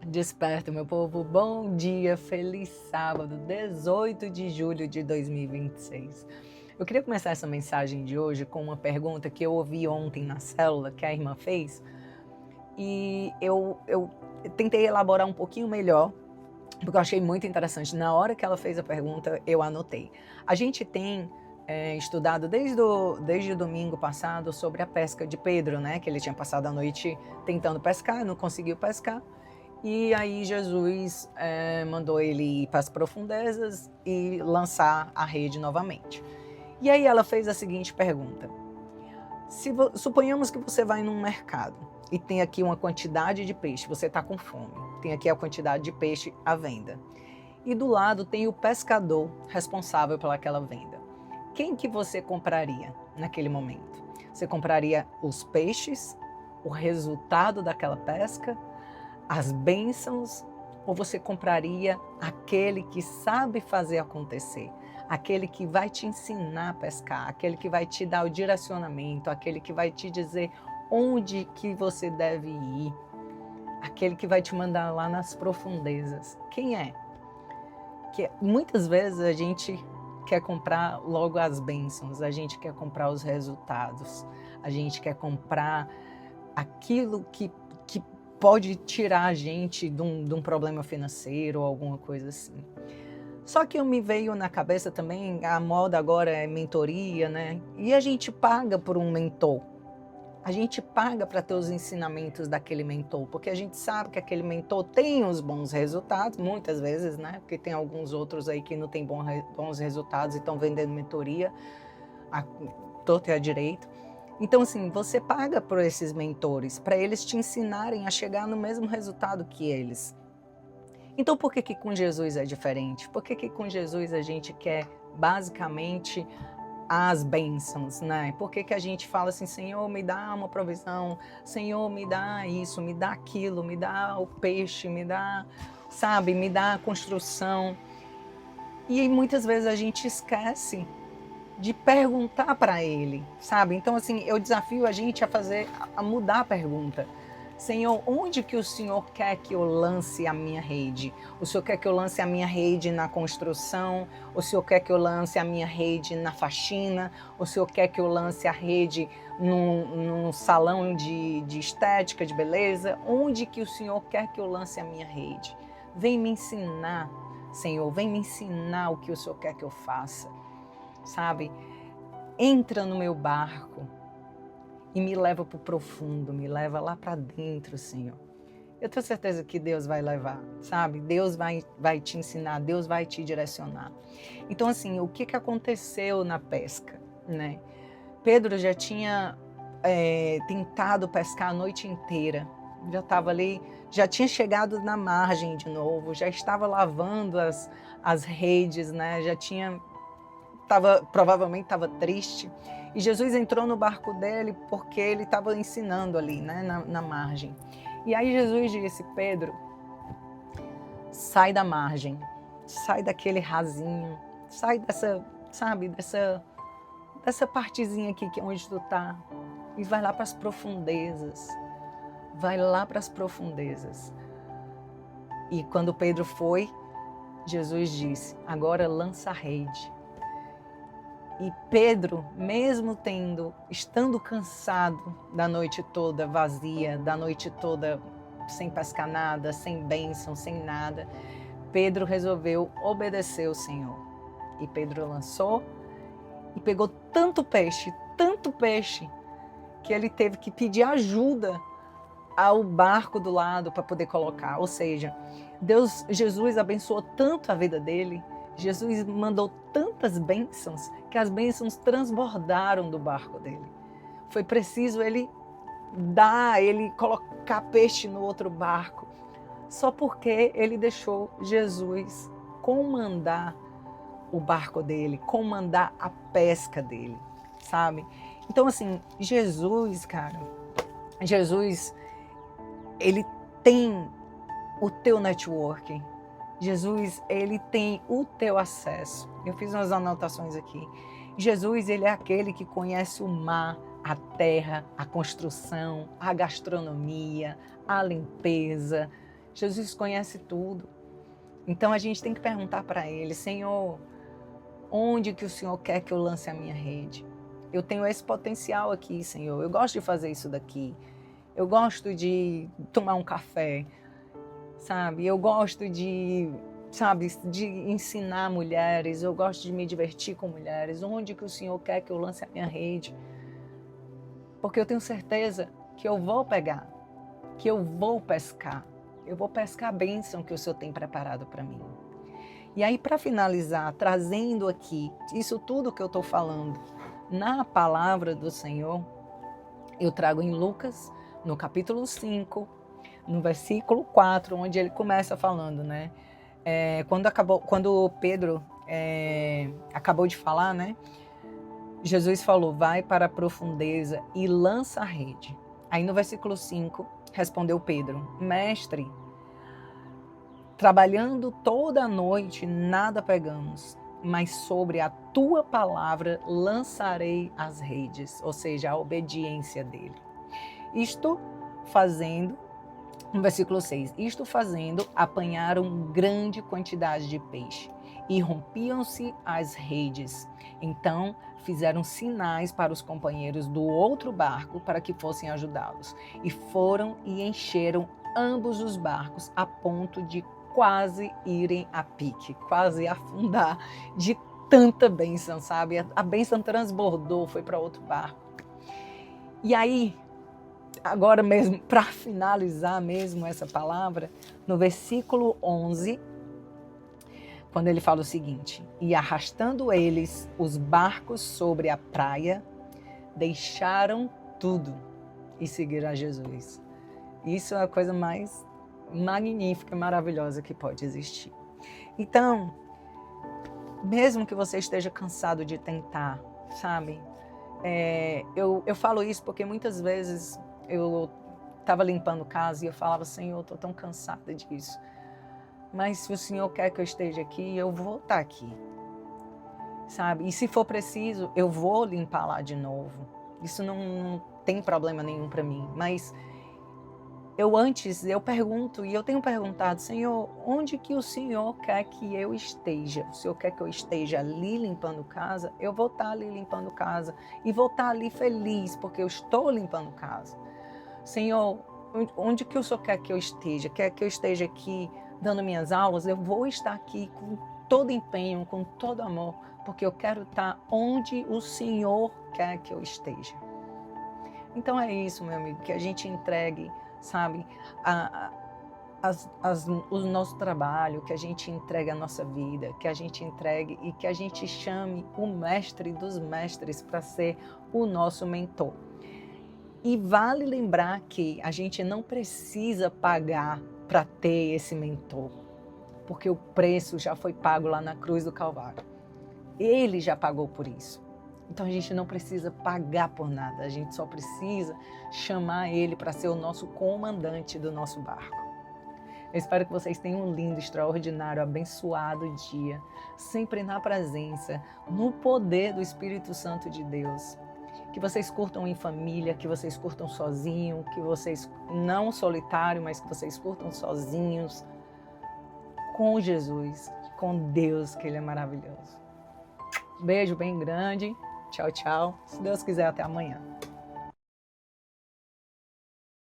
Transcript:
Desperta, meu povo, bom dia, feliz sábado, 18 de julho de 2026. Eu queria começar essa mensagem de hoje com uma pergunta que eu ouvi ontem na célula, que a irmã fez, e eu tentei elaborar um pouquinho melhor, porque eu achei muito interessante. Na hora que ela fez a pergunta, eu anotei. A gente tem estudado desde o domingo passado sobre a pesca de Pedro, né? Que ele tinha passado a noite tentando pescar, não conseguiu pescar. E aí Jesus mandou ele ir para as profundezas e lançar a rede novamente. E aí ela fez a seguinte pergunta: suponhamos que você vai num mercado e tem aqui uma quantidade de peixe, você está com fome, tem aqui a quantidade de peixe à venda. E do lado tem o pescador responsável pelaquela venda. Quem que você compraria naquele momento? Você compraria os peixes, o resultado daquela pesca, as bênçãos, ou você compraria aquele que sabe fazer acontecer, aquele que vai te ensinar a pescar, aquele que vai te dar o direcionamento, aquele que vai te dizer onde que você deve ir, aquele que vai te mandar lá nas profundezas? Quem é? Que muitas vezes a gente quer comprar logo as bênçãos, a gente quer comprar os resultados, a gente quer comprar aquilo que pode tirar a gente de um problema financeiro ou alguma coisa assim. Só que me veio na cabeça também, a moda agora é mentoria, né? E a gente paga por um mentor. A gente paga para ter os ensinamentos daquele mentor, porque a gente sabe que aquele mentor tem os bons resultados, muitas vezes, né? Porque tem alguns outros aí que não têm bons resultados e estão vendendo mentoria à torto e à direito. Então, assim, você paga por esses mentores, para eles te ensinarem a chegar no mesmo resultado que eles. Então, por que com Jesus é diferente? Por que com Jesus a gente quer, basicamente, as bênçãos, né? Por que a gente fala assim, Senhor, me dá uma provisão, Senhor, me dá isso, me dá aquilo, me dá o peixe, me dá, sabe, me dá a construção. E muitas vezes a gente esquece de perguntar para ele, sabe? Então, assim, eu desafio a gente a mudar a pergunta. Senhor, onde que o Senhor quer que eu lance a minha rede? O Senhor quer que eu lance a minha rede na construção? O Senhor quer que eu lance a minha rede na faxina? O Senhor quer que eu lance a rede num salão de estética, de beleza? Onde que o Senhor quer que eu lance a minha rede? Vem me ensinar, Senhor, vem me ensinar o que o Senhor quer que eu faça. Sabe, entra no meu barco e me leva para o profundo, me leva lá para dentro, Senhor. Eu tenho certeza que Deus vai levar, sabe? Deus vai te ensinar, Deus vai te direcionar. Então, assim, o que aconteceu na pesca, né? Pedro já tinha tentado pescar a noite inteira, já estava ali, já tinha chegado na margem de novo, já estava lavando as redes, né? Provavelmente estava triste, e Jesus entrou no barco dele porque ele estava ensinando ali, né, na margem. E aí Jesus disse: Pedro, sai da margem, sai daquele rasinho, sai dessa, sabe, dessa partezinha aqui que é onde tu está, e vai lá para as profundezas, vai lá para as profundezas. E quando Pedro foi, Jesus disse: agora lança a rede. E Pedro, mesmo estando cansado da noite toda vazia, da noite toda sem pescar nada, sem bênção, sem nada, Pedro resolveu obedecer o Senhor. E Pedro lançou e pegou tanto peixe, que ele teve que pedir ajuda ao barco do lado para poder colocar. Ou seja, Jesus abençoou tanto a vida dele, Jesus mandou tantas bênçãos que as bênçãos transbordaram do barco dele. Foi preciso ele colocar peixe no outro barco, só porque ele deixou Jesus comandar o barco dele, comandar a pesca dele, sabe? Então, assim, Jesus, ele tem o teu networking. Jesus, ele tem o teu acesso. Eu fiz umas anotações aqui. Jesus, ele é aquele que conhece o mar, a terra, a construção, a gastronomia, a limpeza. Jesus conhece tudo. Então a gente tem que perguntar para Ele: Senhor, onde que o Senhor quer que eu lance a minha rede? Eu tenho esse potencial aqui, Senhor. Eu gosto de fazer isso daqui. Eu gosto de tomar um café, sabe? Eu gosto de, sabe, de ensinar mulheres. Eu gosto de me divertir com mulheres. Onde que o Senhor quer que eu lance a minha rede? Porque eu tenho certeza que eu vou pegar, que eu vou pescar. Eu vou pescar a bênção que o Senhor tem preparado para mim. E aí, para finalizar, trazendo aqui isso tudo que eu estou falando na palavra do Senhor, eu trago em Lucas, no capítulo 5, no versículo 4, onde ele começa falando, né? Quando Pedro acabou de falar, né? Jesus falou: vai para a profundeza e lança a rede. Aí no versículo 5, respondeu Pedro: Mestre, trabalhando toda a noite, nada pegamos, mas sobre a tua palavra lançarei as redes, ou seja, a obediência dele. Isto fazendo, no versículo 6, isto fazendo, apanharam grande quantidade de peixe e rompiam-se as redes. Então fizeram sinais para os companheiros do outro barco para que fossem ajudá-los. E foram e encheram ambos os barcos a ponto de quase irem a pique, quase afundar de tanta bênção, sabe? A bênção transbordou, foi para outro barco. E aí, agora mesmo, para finalizar mesmo essa palavra, no versículo 11, quando ele fala o seguinte: e arrastando eles os barcos sobre a praia, deixaram tudo e seguiram a Jesus. Isso é a coisa mais magnífica, maravilhosa que pode existir. Então, mesmo que você esteja cansado de tentar, sabe? Eu falo isso porque muitas vezes eu estava limpando casa e eu falava: Senhor, eu estou tão cansada disso. Mas se o Senhor quer que eu esteja aqui, eu vou estar aqui, sabe? E se for preciso, eu vou limpar lá de novo. Isso não tem problema nenhum para mim. Mas eu pergunto, e eu tenho perguntado: Senhor, onde que o Senhor quer que eu esteja? O Senhor quer que eu esteja ali limpando casa? Eu vou estar ali limpando casa e vou estar ali feliz porque eu estou limpando casa. Senhor, onde que o Senhor quer que eu esteja? Quer que eu esteja aqui dando minhas aulas? Eu vou estar aqui com todo empenho, com todo amor, porque eu quero estar onde o Senhor quer que eu esteja. Então é isso, meu amigo, que a gente entregue, sabe, o nosso trabalho, que a gente entregue a nossa vida, que a gente entregue e que a gente chame o mestre dos mestres para ser o nosso mentor. E vale lembrar que a gente não precisa pagar para ter esse mentor, porque o preço já foi pago lá na cruz do Calvário. Ele já pagou por isso. Então a gente não precisa pagar por nada, a gente só precisa chamar ele para ser o nosso comandante do nosso barco. Eu espero que vocês tenham um lindo, extraordinário, abençoado dia, sempre na presença, no poder do Espírito Santo de Deus. Que vocês curtam em família, que vocês curtam sozinho, que vocês não solitário, mas que vocês curtam sozinhos, com Jesus, com Deus, que Ele é maravilhoso. Beijo bem grande. Tchau, tchau. Se Deus quiser, até amanhã.